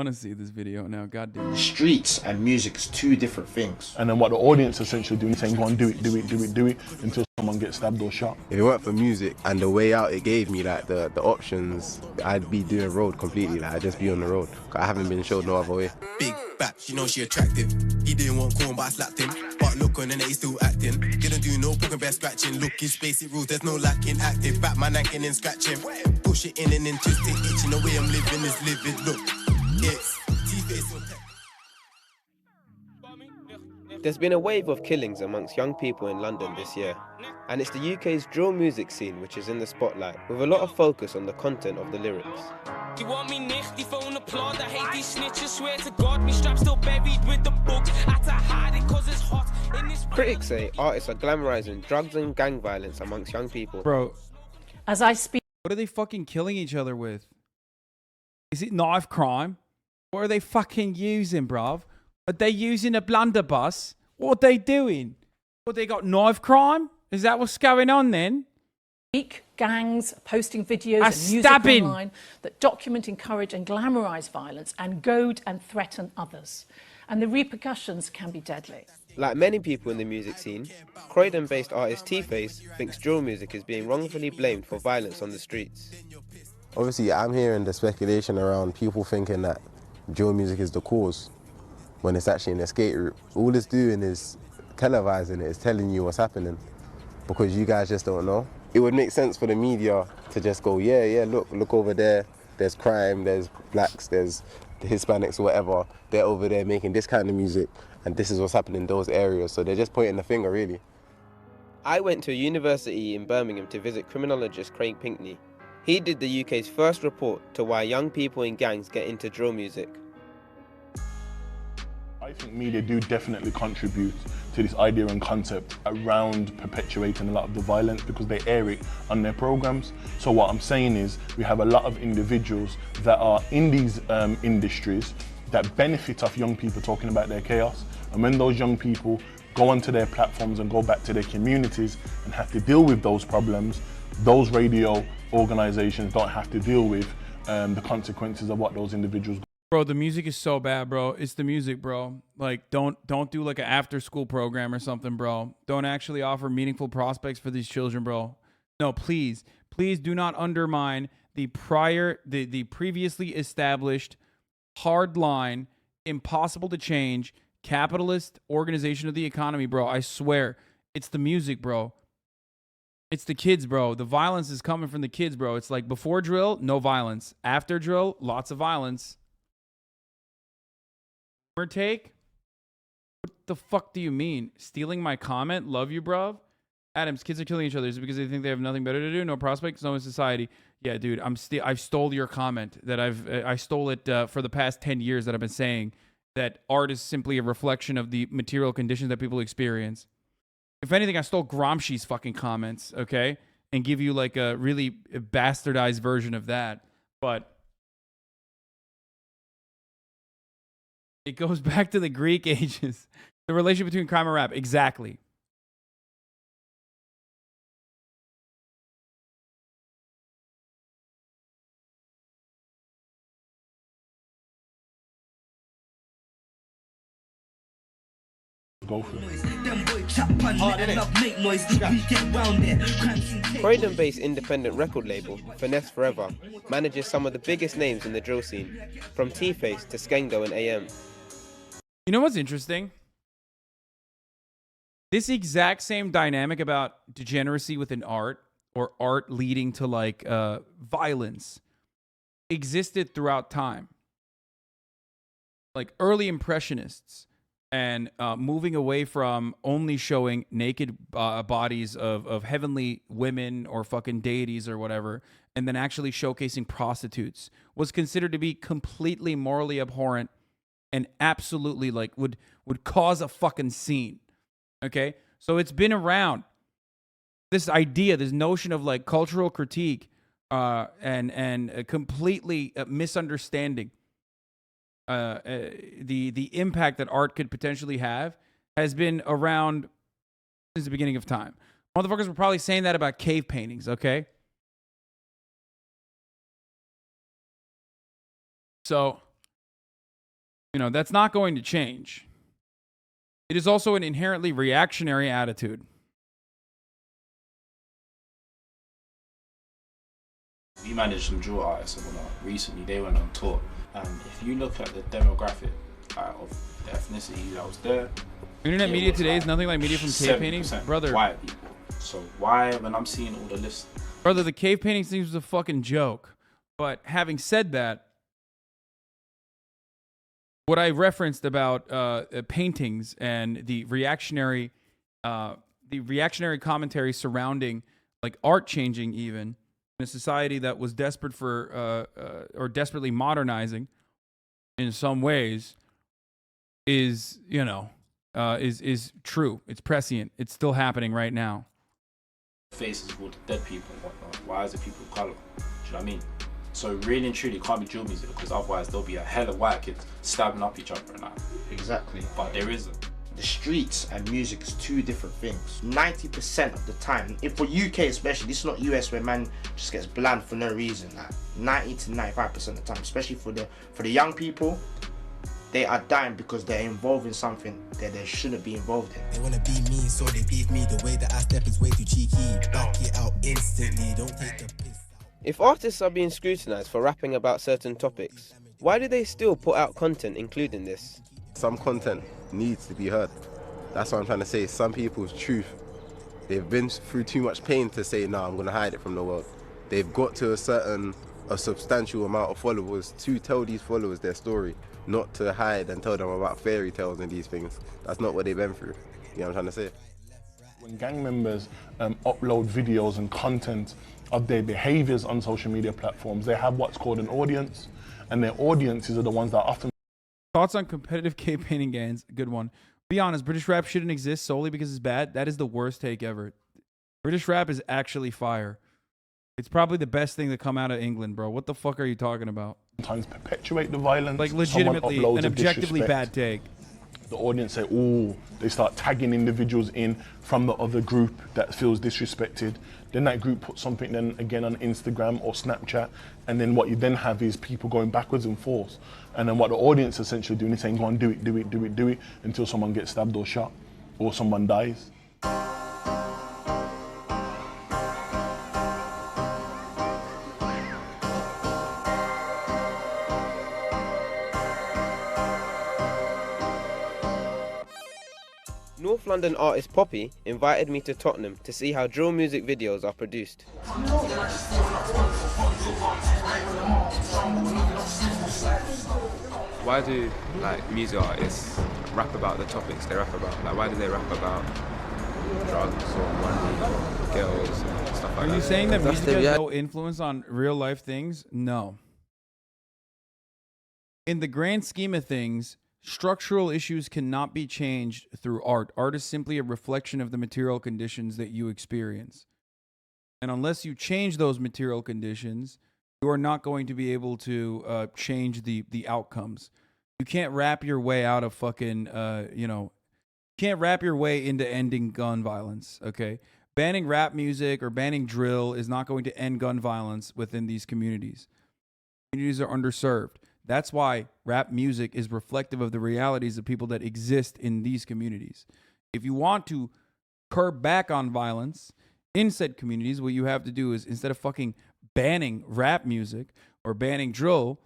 I want to see this video now. God damn. Streets and music is two different things. And then what the audience essentially doing, saying, go on, do it, do it, do it, do it, until someone gets stabbed or shot. If it weren't for music and the way out it gave me, like the options, I'd be doing road completely. Like I'd just be on the road. I haven't been showed no other way. Big batch, you know she attractive. He didn't want corn, but I slapped him. But look on and he's still acting. Didn't do no poking bear scratching. Look, his basic rules, there's no lacking. Active, Batman acting and scratching. Push it in and then twist it, itching. The way I'm living is livid. Look, it's T-face on tech. There's been a wave of killings amongst young people in London this year, and it's the UK's drill music scene which is in the spotlight, with a lot of focus on the content of the lyrics. You want me nicht, die phone applaud, I hate these snitches, swear to God, me strap still buried with the books, I had to hide it cause it's hot in this... Critics say artists are glamorizing drugs and gang violence amongst young people. Bro, as I speak... What are they fucking killing each other with? Is it knife crime? What are they fucking using, bruv? Are they using a blunderbuss? What are they doing? What, they got knife crime? Is that what's going on then? Gangs posting videos and music online that document, encourage and glamorize violence and goad and threaten others. And the repercussions can be deadly. Like many people in the music scene, Croydon-based artist T-Face thinks drill music is being wrongfully blamed for violence on the streets. Obviously, I'm hearing the speculation around people thinking that drill music is the cause, when it's actually an escape route. All it's doing is televising it, it's telling you what's happening, because you guys just don't know. It would make sense for the media to just go, yeah, look over there, there's crime, there's blacks, there's the Hispanics or whatever, they're over there making this kind of music, and this is what's happening in those areas. So they're just pointing the finger, really. I went to a university in Birmingham to visit criminologist Craig Pinkney. He did the UK's first report to why young people in gangs get into drill music. I think media do definitely contribute to this idea and concept around perpetuating a lot of the violence, because they air it on their programs. So what I'm saying is we have a lot of individuals that are in these industries that benefit off young people talking about their chaos. And when those young people go onto their platforms and go back to their communities and have to deal with those problems, those radio organizations don't have to deal with the consequences of what those individuals go. Bro, the music is so bad, bro. It's the music, bro. Like, don't do like an after-school program or something, bro. Don't actually offer meaningful prospects for these children, bro. No, please do not undermine the previously established, hard-line, impossible to change, capitalist organization of the economy, bro. I swear, it's the music, bro. It's the kids, bro. The violence is coming from the kids, bro. It's like before drill, no violence. After drill, lots of violence. Take? What the fuck do you mean? Stealing my comment? Love you, bruv? Adams, kids are killing each other. Is it because they think they have nothing better to do? No prospects, no society. Yeah, dude, I stole your comment that I stole it for the past 10 years that I've been saying that art is simply a reflection of the material conditions that people experience. If anything, I stole Gramsci's fucking comments, okay? And give you like a really bastardized version of that. But it goes back to the Greek ages. The relation between crime and rap. Exactly. Go for it. Croydon-based independent record label, Finesse Forever, manages some of the biggest names in the drill scene, from T-Face to Skengo and AM. You know what's interesting? This exact same dynamic about degeneracy within art, or art leading to like violence, existed throughout time. Like early impressionists and moving away from only showing naked bodies of heavenly women or fucking deities or whatever, and then actually showcasing prostitutes was considered to be completely morally abhorrent and absolutely like would cause a fucking scene. Okay? So it's been around. This idea, this notion of like cultural critique and a completely misunderstanding the impact that art could potentially have has been around since the beginning of time. Motherfuckers were probably saying that about cave paintings, okay? So That's not going to change. It is also an inherently reactionary attitude. We managed some drill artists and whatnot. Recently, they went on tour. And if you look at the demographic of the ethnicity that was there, Internet media today is nothing like media from cave paintings, brother. White people. So why, when I'm seeing all the lists, brother, the cave painting thing was a fucking joke. But having said that, what I referenced about paintings and the reactionary commentary surrounding like art changing, even in a society that was desperate for or desperately modernizing in some ways, is is true. It's prescient. It's still happening right now. faces of all the dead people and whatnot. Why is it people of colour? Do you know what I mean? So really and truly, it can't be drill music, because otherwise there'll be a hell of white kids stabbing up each other and that. Exactly. But there isn't. The streets and music is two different things. 90% of the time, if for UK especially, this is not US where man just gets bland for no reason. Like 90 to 95% of the time, especially for the young people, they are dying because they're involved in something that they shouldn't be involved in. They wanna be me, so they beef me. The way that I step is way too cheeky. Back it out instantly, don't take the piss out. If artists are being scrutinised for rapping about certain topics, why do they still put out content including this? Some content needs to be heard. That's what I'm trying to say. Some people's truth, they've been through too much pain to say, no, I'm going to hide it from the world. They've got to a substantial amount of followers to tell these followers their story, not to hide and tell them about fairy tales and these things. That's not what they've been through. You know what I'm trying to say? When gang members upload videos and content of their behaviors on social media platforms, they have what's called an audience, and their audiences are the ones that often... Thoughts on competitive cave painting gangs? Good one. Be honest, British rap shouldn't exist solely because it's bad. That is the worst take ever. British rap is actually fire. It's probably the best thing to come out of England, bro. What the fuck are you talking about? Sometimes perpetuate the violence. Like legitimately an objectively bad take. The audience say, oh, they start tagging individuals in from the other group that feels disrespected. Then that group puts something then again on Instagram or Snapchat, and then what you then have is people going backwards and forth. And then what the audience essentially doing is saying, go on, do it, do it, do it, do it, until someone gets stabbed or shot, or someone dies. North London artist Poppy invited me to Tottenham to see how drill music videos are produced. Why do music artists rap about the topics they rap about? Why do they rap about drugs or money or girls and stuff like that? Are you saying that music has no influence on real life things? No. In the grand scheme of things, structural issues cannot be changed through art. Art is simply a reflection of the material conditions that you experience. And unless you change those material conditions, you are not going to be able to change the outcomes. You can't rap your way out of fucking, can't rap your way into ending gun violence, okay? Banning rap music or banning drill is not going to end gun violence within these communities. Communities are underserved. That's why rap music is reflective of the realities of people that exist in these communities. If you want to curb back on violence in said communities, what you have to do is, instead of fucking banning rap music or banning drill,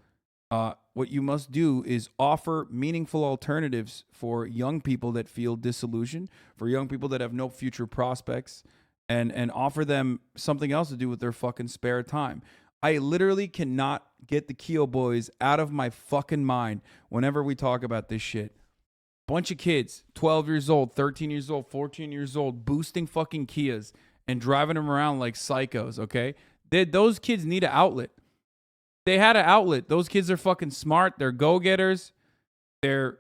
what you must do is offer meaningful alternatives for young people that feel disillusioned, for young people that have no future prospects, and offer them something else to do with their fucking spare time. I literally cannot get the Keo boys out of my fucking mind whenever we talk about this shit. Bunch of kids, 12 years old, 13 years old, 14 years old, boosting fucking Kias and driving them around like psychos, okay? Those kids need an outlet. They had an outlet. Those kids are fucking smart. They're go-getters. They're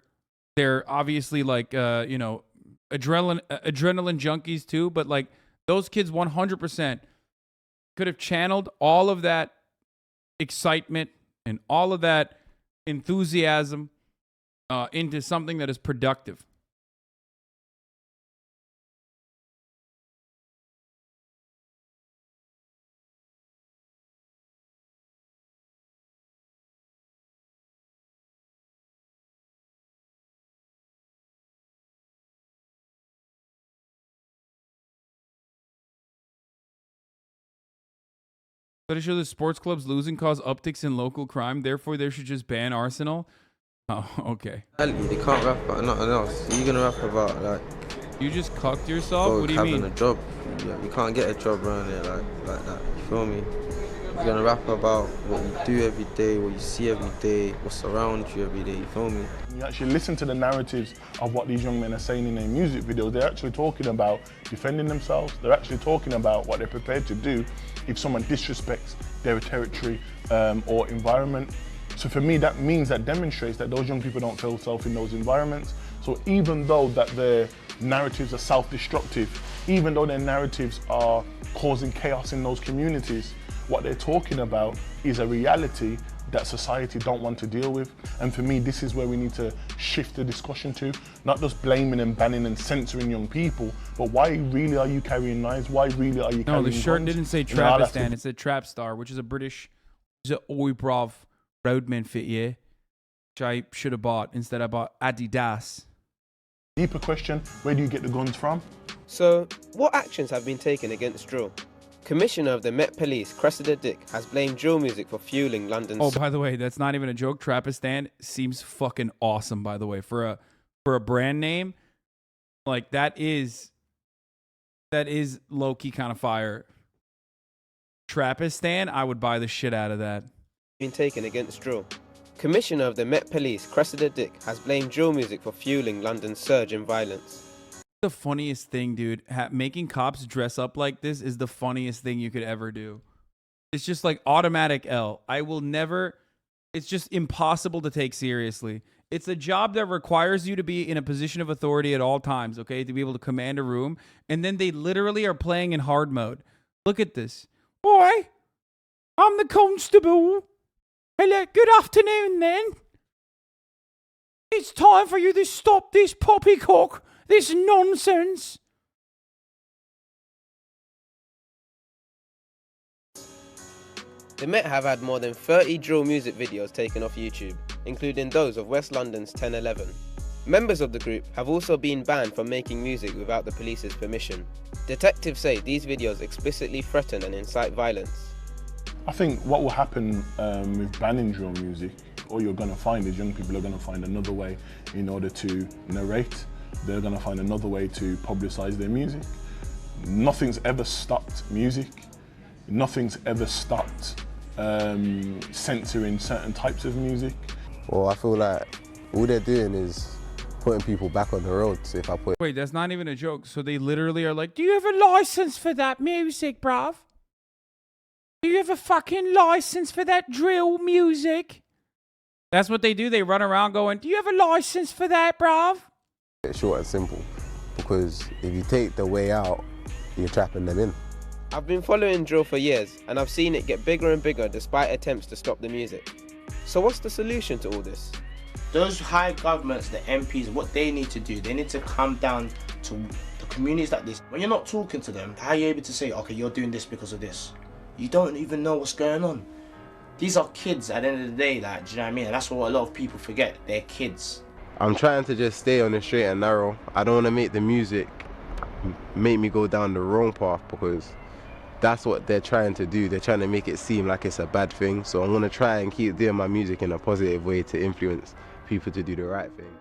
obviously like, adrenaline junkies too, but like those kids 100% could have channeled all of that excitement and all of that enthusiasm into something that is productive. Studies show that sports clubs losing cause upticks in local crime. Therefore, they should just ban Arsenal. Oh, okay. They can't rap about nothing else. You're gonna rap about like you just cucked yourself. What do you having mean? a job. Yeah, you can't get a job around here like that. You feel me? You're gonna rap about what you do every day, what you see every day, what's around you every day. You feel me? You actually listen to the narratives of what these young men are saying in their music videos. They're actually talking about defending themselves. They're actually talking about what they're prepared to do if someone disrespects their territory or environment. So for me, that means that demonstrates that those young people don't feel safe in those environments. So even though that their narratives are self-destructive, even though their narratives are causing chaos in those communities, what they're talking about is a reality that society don't want to deal with. And for me, this is where we need to shift the discussion to, not just blaming and banning and censoring young people, but why really are you carrying knives? Why really are you carrying guns? No, the shirt didn't say Trapistan, it said Trap Star, which is a British, oi bruv, roadman fit, yeah, which I should have bought. Instead I bought Adidas. Deeper question, where do you get the guns from? So, what actions have been taken against drill? Commissioner of the Met Police, Cressida Dick, has blamed drill music for fueling London's... Oh, by the way, that's not even a joke. Trapistan seems fucking awesome, by the way. For a brand name, like that is low-key kind of fire. Trapistan, I would buy the shit out of that. Been taken against drill. Commissioner of the Met Police, Cressida Dick, has blamed drill music for fueling London's surge in violence. The funniest thing, dude, making cops dress up like this is the funniest thing you could ever do. It's just like automatic L. I will never, it's just impossible to take seriously. It's a job that requires you to be in a position of authority at all times, okay, to be able to command a room. And then they literally are playing in hard mode. Look at this. Boy, I'm the constable. Hello, good afternoon then. It's time for you to stop this poppycock. This nonsense. The Met have had more than 30 drill music videos taken off YouTube, including those of West London's 1011. Members of the group have also been banned from making music without the police's permission. Detectives say these videos explicitly threaten and incite violence. I think what will happen with banning drill music, all you're going to find is young people are going to find another way in order to narrate. They're going to find another way to publicise their music. Nothing's ever stopped music. Nothing's ever stopped censoring certain types of music. Well, I feel like all they're doing is putting people back on the road. So if I put... Wait, that's not even a joke. So they literally are like, do you have a license for that music, bruv? Do you have a fucking license for that drill music? That's what they do. They run around going, do you have a license for that, bruv? It's short and simple, because if you take the way out, you're trapping them in. I've been following drill for years, and I've seen it get bigger and bigger despite attempts to stop the music. So what's the solution to all this? Those high governments, the MPs, what they need to do, they need to come down to the communities like this. When you're not talking to them, how are you able to say, okay, you're doing this because of this? You don't even know what's going on. These are kids at the end of the day, like, do you know what I mean? And that's what a lot of people forget, they're kids. I'm trying to just stay on the straight and narrow. I don't want to make the music make me go down the wrong path, because that's what they're trying to do. They're trying to make it seem like it's a bad thing. So I'm going to try and keep doing my music in a positive way to influence people to do the right thing.